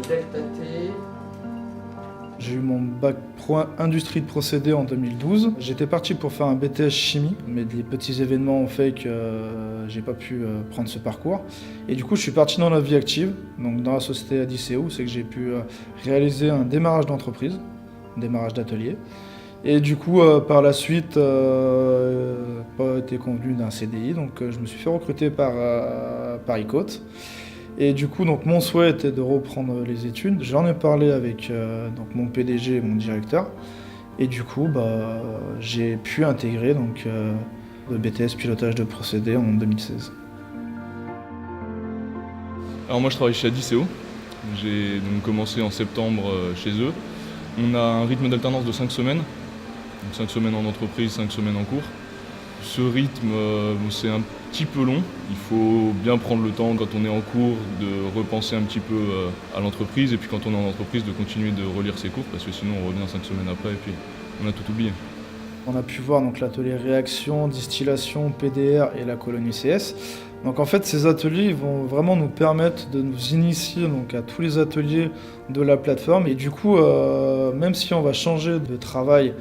Delta T. J'ai eu mon bac pro industrie de procédés en 2012. J'étais parti pour faire un BTS chimie, mais des petits événements ont fait que j'ai pas pu prendre ce parcours. Et du coup, je suis parti dans la vie active, donc dans la société Adiceo, c'est que j'ai pu réaliser un démarrage d'entreprise, un démarrage d'atelier. Et du coup, par la suite, pas été convenu d'un CDI, donc je me suis fait recruter par ICOT. Et du coup, donc, mon souhait était de reprendre les études. J'en ai parlé avec donc, mon PDG et mon directeur. Et du coup, j'ai pu intégrer donc, le BTS pilotage de procédés en 2016. Alors moi je travaille chez Adiceo. J'ai donc commencé en septembre chez eux. On a un rythme d'alternance de 5 semaines. Donc 5 semaines en entreprise, 5 semaines en cours. Ce rythme, c'est un petit peu long. Il faut bien prendre le temps quand on est en cours de repenser un petit peu à l'entreprise et puis quand on est en entreprise de continuer de relire ses cours parce que sinon on revient 5 semaines après et puis on a tout oublié. On a pu voir donc, l'atelier réaction, distillation, PDR et la colonie CS. Donc en fait ces ateliers ils vont vraiment nous permettre de nous initier donc, à tous les ateliers de la plateforme et du coup même si on va changer de travail,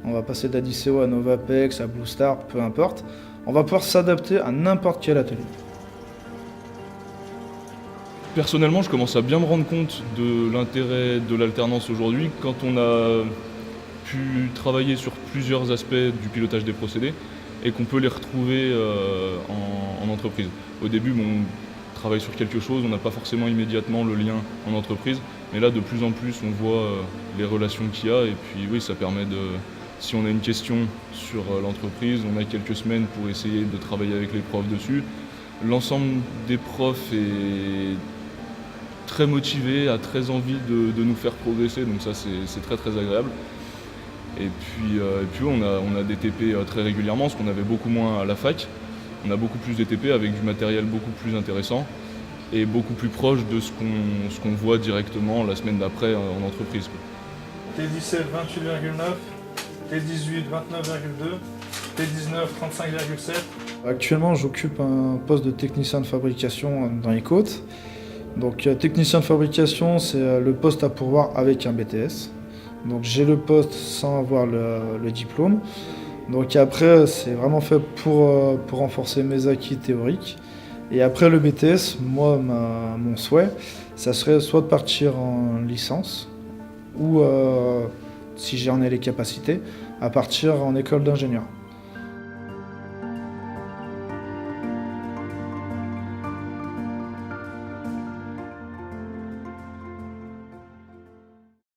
on va passer d'Adiceo à Novapex, à Blue Star, peu importe, on va pouvoir s'adapter à n'importe quel atelier. Personnellement, je commence à bien me rendre compte de l'intérêt de l'alternance aujourd'hui quand on a pu travailler sur plusieurs aspects du pilotage des procédés et qu'on peut les retrouver en entreprise. Au début, on travaille sur quelque chose, on n'a pas forcément immédiatement le lien en entreprise, mais là de plus en plus on voit les relations qu'il y a et puis oui, ça permet de... Si on a une question sur l'entreprise, on a quelques semaines pour essayer de travailler avec les profs dessus. L'ensemble des profs est très motivé, a très envie de nous faire progresser, donc ça c'est très très agréable. Et puis on a des TP très régulièrement, ce qu'on avait beaucoup moins à la fac. On a beaucoup plus de TP avec du matériel beaucoup plus intéressant et beaucoup plus proche de ce qu'on voit directement la semaine d'après en entreprise. T17 28,9, T18 29,2, T19 35,7. Actuellement j'occupe un poste de technicien de fabrication dans les côtes. Donc technicien de fabrication c'est le poste à pourvoir avec un BTS. Donc j'ai le poste sans avoir le diplôme. Donc après c'est vraiment fait pour renforcer mes acquis théoriques. Et après le BTS, moi mon souhait, ça serait soit de partir en licence ou si j'en ai les capacités, à partir en école d'ingénieur.